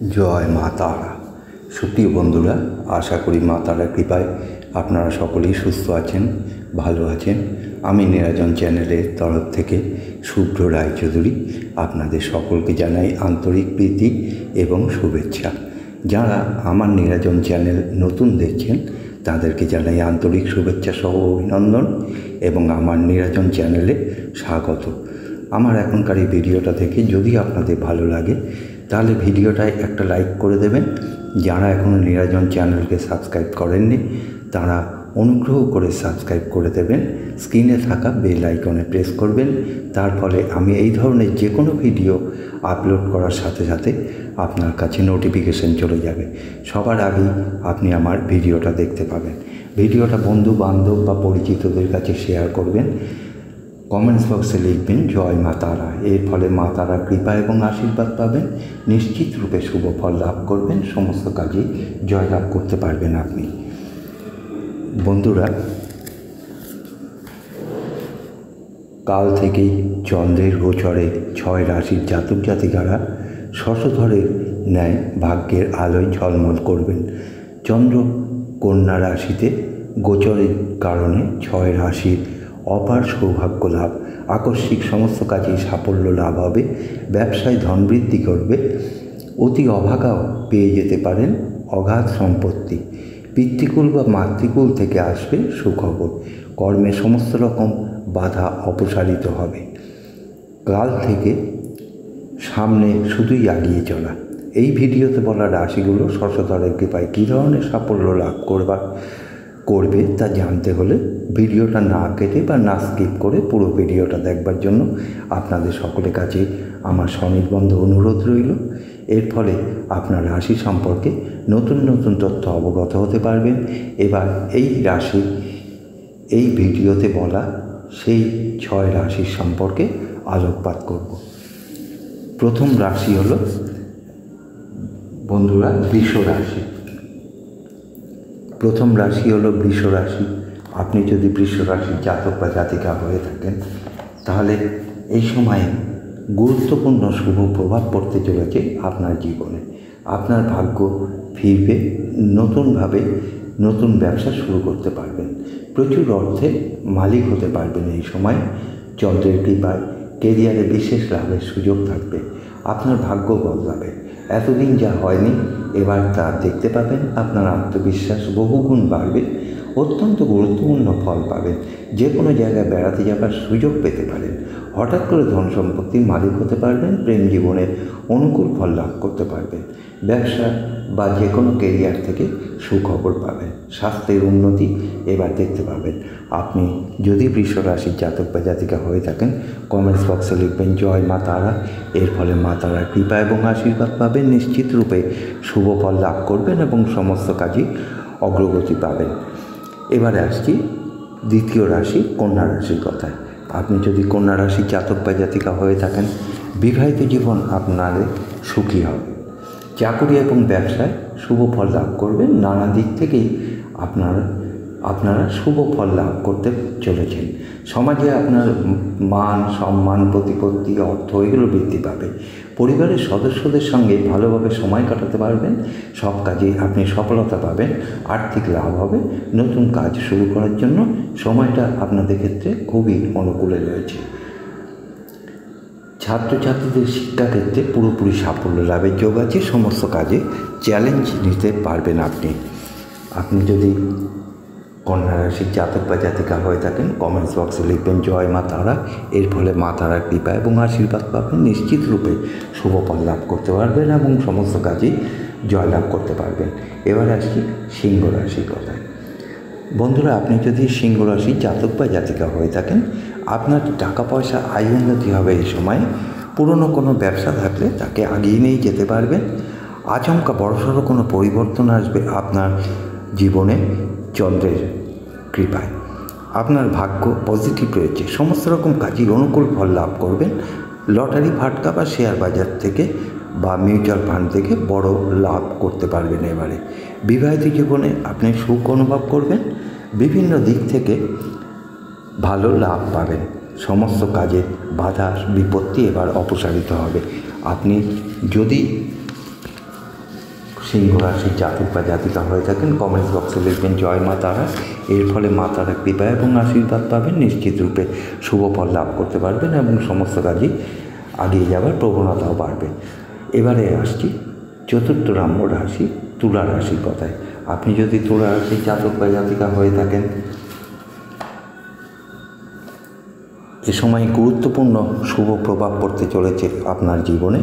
জয় মা তারা। সুপ্রিয় বন্ধুরা, আশা করি মা তারার কৃপায় আপনারা সকলেই সুস্থ আছেন, ভালো আছেন। আমি নিরাজন চ্যানেলের তরফ থেকে শুভ্র রায়চৌধুরী আপনাদের সকলকে জানাই আন্তরিক প্রীতি এবং শুভেচ্ছা। যারা আমার নিরাজন চ্যানেল নতুন দেখছেন তাদেরকে জানাই আন্তরিক শুভেচ্ছা সহ অভিনন্দন এবং আমার নিরাজন চ্যানেলে স্বাগত। আমার এখনকার এই ভিডিওটা থেকে যদি আপনাদের ভালো লাগে তাহলে ভিডিওটায় একটা লাইক করে দেবেন। যারা এখনও নিরাজন চ্যানেলকে সাবস্ক্রাইব করেননি তারা অনুগ্রহ করে সাবস্ক্রাইব করে দেবেন। স্ক্রিনে থাকা বেল আইকনে প্রেস করবেন। তার ফলে আমি এই ধরনের যে কোনো ভিডিও আপলোড করার সাথে সাথে আপনার কাছে নোটিফিকেশন চলে যাবে, সবার আগেই আপনি আমার ভিডিওটা দেখতে পাবেন। ভিডিওটা বন্ধু বান্ধব বা পরিচিতদের কাছে শেয়ার করবেন। কমেন্টস বক্সে লিখবেন জয় মা তারা। এর ফলে মা তারার কৃপা এবং আশীর্বাদ পাবেন, নিশ্চিত রূপে শুভ ফল লাভ করবেন, সমস্ত কাজে জয়লাভ করতে পারবেন আপনি। বন্ধুরা, কাল থেকেই চন্দ্রের গোচরে 6 রাশির জাতক জাতিকারা শশধরের ন্যায় ভাগ্যের আলোয় ঝলমল করবেন। চন্দ্র কন্যা রাশিতে গোচরের কারণে 6 রাশির অপার সৌভাগ্য লাভ, আকস্মিক সমস্ত কাজেই সাফল্য লাভ হবে, ব্যবসায় ধন বৃদ্ধি করবে, অতি অভাগাও পেয়ে যেতে পারেন অগাধ সম্পত্তি, পিতৃকুল বা মাতৃকুল থেকে আসবে সুখবর, কর্মে সমস্ত রকম বাধা অপসারিত হবে। কাল থেকে সামনে শুধুই এগিয়ে চলা। এই ভিডিওতে বলা রাশিগুলো শশধরের কৃপায় কী ধরনের সাফল্য লাভ করবে তা জানতে হলে ভিডিওটা না কেটে বা না স্কিপ করে পুরো ভিডিওটা দেখবার জন্য আপনাদের সকলের কাছে আমার সনির্বন্ধ অনুরোধ রইল। এর ফলে আপনার রাশি সম্পর্কে নতুন নতুন তথ্য অবগত হতে পারবেন। এবার এই রাশি, এই ভিডিওতে বলা সেই 6 রাশির সম্পর্কে আলোকপাত করব। প্রথম রাশি হলো বন্ধুরা বৃষ রাশি। প্রথম রাশি হলো বৃষ রাশি। আপনি যদি বৃষ রাশির জাতক বা জাতিকা হয়ে থাকেন তাহলে এই সময়ে গুরুত্বপূর্ণ শুভ প্রভাব পড়তে চলেছে আপনার জীবনে। আপনার ভাগ্য ফিরবে, নতুনভাবে নতুন ব্যবসা শুরু করতে পারবেন, প্রচুর অর্থের মালিক হতে পারবেন। এই সময় চন্দ্রের কৃপায় কেরিয়ারে বিশেষ লাভের সুযোগ থাকবে, আপনার ভাগ্য বদলাবে। এতদিন যা হয়নি এবার তা দেখতে পাবেন। আপনার আত্মবিশ্বাস বহুগুণ বাড়বে, অত্যন্ত গুরুত্বপূর্ণ ফল পাবেন। যে কোনো জায়গায় বেড়াতে যাবার সুযোগ পেতে পারেন, হঠাৎ করে ধন সম্পত্তির মালিক হতে পারবেন, প্রেম জীবনের অনুকূল ফল লাভ করতে পারবেন, ব্যবসা বা যে কোনো কেরিয়ার থেকে সুখবর পাবেন, স্বাস্থ্যের উন্নতি এবার দেখতে পাবেন। আপনি যদি বৃষ রাশির জাতক বা জাতিকা হয়ে থাকেন কমেন্টস বক্সে লিখবেন জয় মা তারা। এর ফলে মা তারার কৃপা এবং আশীর্বাদ পাবেন, নিশ্চিত রূপে শুভ ফল লাভ করবেন এবং সমস্ত কাজে অগ্রগতি পাবেন। এবারে আসছি দ্বিতীয় রাশি কন্যা রাশির কথায়। আপনি যদি কন্যা রাশির জাতক বা জাতিকা হয়ে থাকেন বিবাহিত জীবন আপনাদের সুখী হবে, চাকুরি এবং ব্যবসায় শুভ ফল লাভ করবেন। নানা দিক থেকেই আপনারা শুভ ফল লাভ করতে চলেছেন। সমাজে আপনার মান সম্মান, প্রতিপত্তি, অর্থ এগুলো বৃদ্ধি পাবে। পরিবারের সদস্যদের সঙ্গে ভালোভাবে সময় কাটাতে পারবেন, সব কাজে আপনি সফলতা পাবেন, আর্থিক লাভ হবে। নতুন কাজ শুরু করার জন্য সময়টা আপনাদের ক্ষেত্রে খুবই অনুকূলে রয়েছে। ছাত্রছাত্রীদের শিক্ষাক্ষেত্রে পুরোপুরি সাফল্য লাভের যোগ আছে, সমস্ত কাজে চ্যালেঞ্জ নিতে পারবেন আপনি যদি কন্যা রাশির জাতক বা জাতিকা হয়ে থাকেন কমেন্টস বক্সে লিখবেন জয় মা তারা। এর ফলে মা তারার কৃপা এবং আশীর্বাদ পাবেন, নিশ্চিত রূপে শুভ ফল লাভ করতে পারবেন এবং সমস্ত কাজেই জয়লাভ করতে পারবেন। এবার আসছি সিংহ রাশির কথায়। বন্ধুরা, আপনি যদি সিংহ রাশির জাতক বা জাতিকা হয়ে থাকেন আপনার টাকা পয়সা আয় উন্নতি হবে। এই সময় পুরনো কোনো ব্যবসা থাকলে তাকে আগিয়ে নিয়ে যেতে পারবেন। আচমকা বড়সড় কোনো পরিবর্তন আসবে আপনার জীবনে চন্দ্রের কৃপায়। আপনার ভাগ্য পজিটিভ রয়েছে, সমস্ত রকম কাজের অনুকূল ফল লাভ করবেন। লটারি, ফাটকা বা শেয়ার বাজার থেকে বা মিউচুয়াল ফান্ড থেকে বড় লাভ করতে পারবেন। এবারে বিবাহিত জীবনে আপনি সুখ অনুভব করবেন, বিভিন্ন দিক থেকে ভালো লাভ পাবেন, সমস্ত কাজে বাধা বিপত্তি এবার অপসারিত হবে। আপনি যদি সিংহ রাশির জাতক বা জাতিকা হয়ে থাকেন, কমেন্টস বক্সে লিখবেন জয় মা তারা। এর ফলে মা তারা কৃপা এবং আশীর্বাদ পাবেন, নিশ্চিত রূপে শুভ ফল লাভ করতে পারবেন এবং সমস্ত কাজই এগিয়ে যাওয়ার প্রবণতাও বাড়বে। এবারে আসছি চতুর্থ নম্বর রাশি তুলা রাশির কথায়। আপনি যদি তুলা রাশির জাতক বা জাতিকা হয়ে থাকেন, এ সময় গুরুত্বপূর্ণ শুভ প্রভাব পড়তে চলেছে আপনার জীবনে।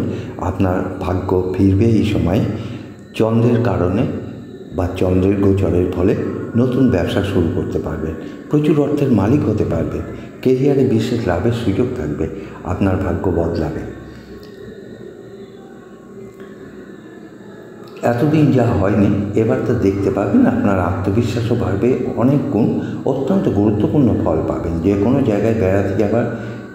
আপনার ভাগ্য ফিরবে এই সময়ে। চন্দ্রের কারণে বা চন্দ্রের গোচরের ফলে নতুন ব্যবসা শুরু করতে পারবেন, প্রচুর অর্থের মালিক হতে পারবেন, কেরিয়ারে বিশেষ লাভের সুযোগ থাকবে, আপনার ভাগ্য বদলাবে। এতদিন যা হয়নি এবার তো দেখতে পাবেন, আপনার আত্মবিশ্বাসও বাড়বে অনেক গুণ, অত্যন্ত গুরুত্বপূর্ণ ফল পাবেন। যে কোনো জায়গায় বেড়াতে যাবার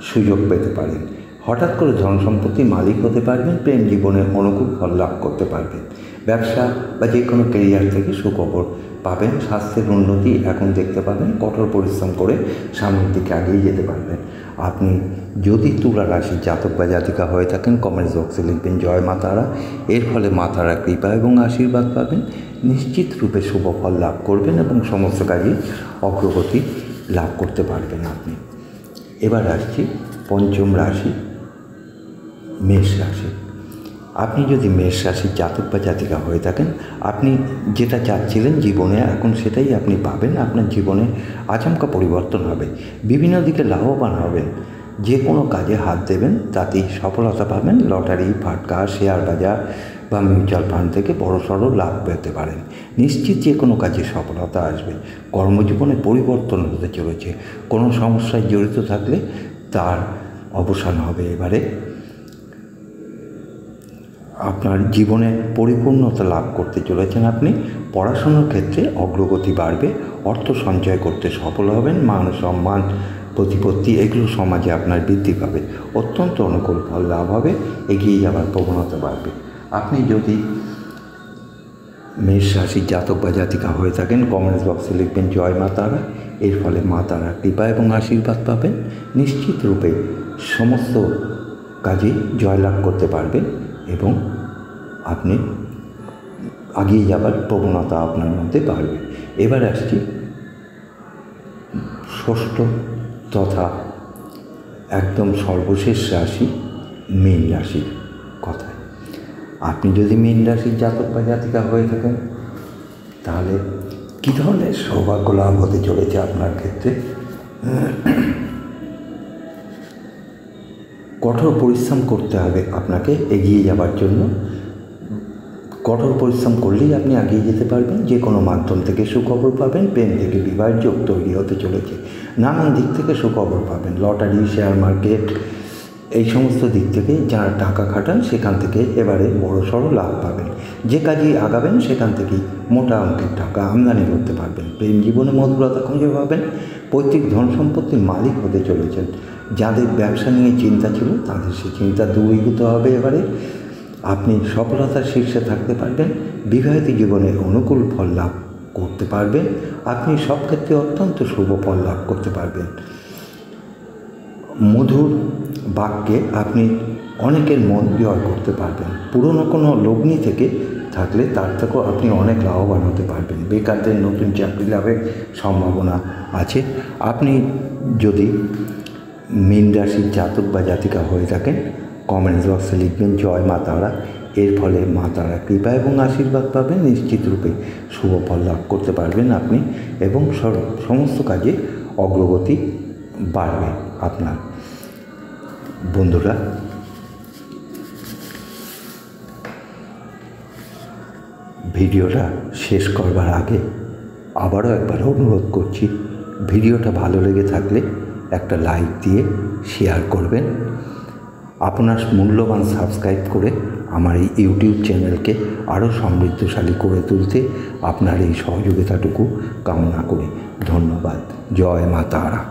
সুযোগ পেতে পারেন, হঠাৎ করে ধন সম্পত্তির মালিক হতে পারবেন, প্রেম জীবনে অনুকূল ফল লাভ করতে পারবেন, ব্যবসা বা যে কোনো কেরিয়ার থেকে সুখবর পাবেন, স্বাস্থ্যের উন্নতি এখন দেখতে পাবেন, কঠোর পরিশ্রম করে সামনের দিকে এগিয়ে যেতে পারবেন। আপনি যদি তুলা রাশির জাতক বা জাতিকা হয়ে থাকেন, কমেন্টস বক্সে লিখবেন জয় মা তারা। এর ফলে মা তারা কৃপা এবং আশীর্বাদ পাবেন, নিশ্চিত রূপে শুভ ফল লাভ করবেন এবং সমস্ত কাজে অগ্রগতি লাভ করতে পারবেন আপনি। এবার আসছি পঞ্চম রাশি মেষ রাশি। আপনি যদি মেষ রাশির জাতক বা জাতিকা হয়ে থাকেন, আপনি যেটা চাচ্ছিলেন জীবনে এখন সেটাই আপনি পাবেন। আপনার জীবনে আচমকা পরিবর্তন হবে, বিভিন্ন দিকে লাভবান হবেন, যে কোনো কাজে হাত দেবেন তাতেই সফলতা পাবেন। লটারি, ফাটকা, শেয়ার বাজার বা মিউচুয়াল ফান্ড থেকে বড়সড় লাভ পেতে পারেন, নিশ্চিত যে কোনো কাজে সফলতা আসবে। কর্মজীবনে পরিবর্তন হতে চলেছে, কোনো সমস্যায় জড়িত থাকলে তার অবসান হবে। এবারে আপনার জীবনে পরিপূর্ণতা লাভ করতে চলেছেন আপনি। পড়াশোনার ক্ষেত্রে অগ্রগতি বাড়বে, অর্থ সঞ্চয় করতে সফল হবেন, মান সম্মান প্রতিপত্তি এগুলো সমাজে আপনার বৃদ্ধি পাবে, অত্যন্ত অনুকূল ফল লাভ হবে, এগিয়ে যাওয়ার প্রবণতা বাড়বে। আপনি যদি মেষ রাশির জাতক বা জাতিকা হয়ে থাকেন, কমেন্টস বক্সে লিখবেন জয় মা তারা। এর ফলে মা তারা কৃপা এবং আশীর্বাদ পাবেন, নিশ্চিত রূপে সমস্ত কাজে জয়লাভ করতে পারবেন এবং আপনি এগিয়ে যাবার প্রবণতা আপনার মধ্যে বাড়বে। এবার আসছি ষষ্ঠ তথা একদম সর্বশেষ রাশি মীন রাশির কথায়। আপনি যদি মীন রাশির জাতক বা জাতিকা হয়ে থাকেন, তাহলে কী ধরনের সৌভাগ্য লাভ হতে চলেছে আপনার ক্ষেত্রে? কঠোর পরিশ্রম করতে হবে আপনাকে এগিয়ে যাবার জন্য। কঠোর পরিশ্রম করলেই আপনি এগিয়ে যেতে পারবেন, যে কোনো মাধ্যম থেকে সুখবর পাবেন, প্রেম থেকে বিবাহের যোগ তৈরি হতে চলেছে, নানান দিক থেকে সুখবর পাবেন। লটারি, শেয়ার মার্কেট এই সমস্ত দিক থেকে যারা টাকা খাটান সেখান থেকে এবারে বড়সড় লাভ পাবেন। যে কাজেই আগাবেন সেখান থেকেই মোটা অঙ্কের টাকা আমদানি করতে পারবেন। প্রেম জীবনে মধুরতা খুঁজে পাবেন, পৈতৃক ধন সম্পত্তির মালিক হতে চলেছেন। যাদের ব্যবসা নিয়ে চিন্তা ছিল তাদের সেই চিন্তা দূরীভূত হবে। এবারে আপনি সফলতার শীর্ষে থাকতে পারবেন, বিবাহিত জীবনে অনুকূল ফল লাভ করতে পারবেন, আপনি সব ক্ষেত্রে অত্যন্ত শুভ ফল লাভ করতে পারবেন। মধুর বাক্যে আপনি অনেকের মন জয় করতে পারবেন। পুরনো কোনো লগ্নি থেকে থাকলে তার থেকেও আপনি অনেক লাভবান হতে পারবেন। বেকারদের নতুন চাকরি লাভের সম্ভাবনা আছে। আপনি যদি মীন রাশির জাতক বা জাতিকা হয়ে থাকেন, কমেন্টস বক্সে লিখবেন জয় মা তারা। এর ফলে মা তারা কৃপা এবং আশীর্বাদ পাবেন, নিশ্চিত রূপে শুভ ফল লাভ করতে পারবেন আপনি এবং সমস্ত কাজে অগ্রগতি বাড়বে আপনার। বন্ধুরা, ভিডিওটা শেষ করবার আগে আবারও একবার অনুরোধ করছি, ভিডিওটা ভালো লেগে থাকলে একটা লাইক দিয়ে শেয়ার করবেন। আপনার মূল্যবান সাবস্ক্রাইব করে আমার এই ইউটিউব চ্যানেলকে আরও সমৃদ্ধশালী করে তুলতে আপনার এই সহযোগিতাটুকু কামনা করি। ধন্যবাদ। জয় মা তারা।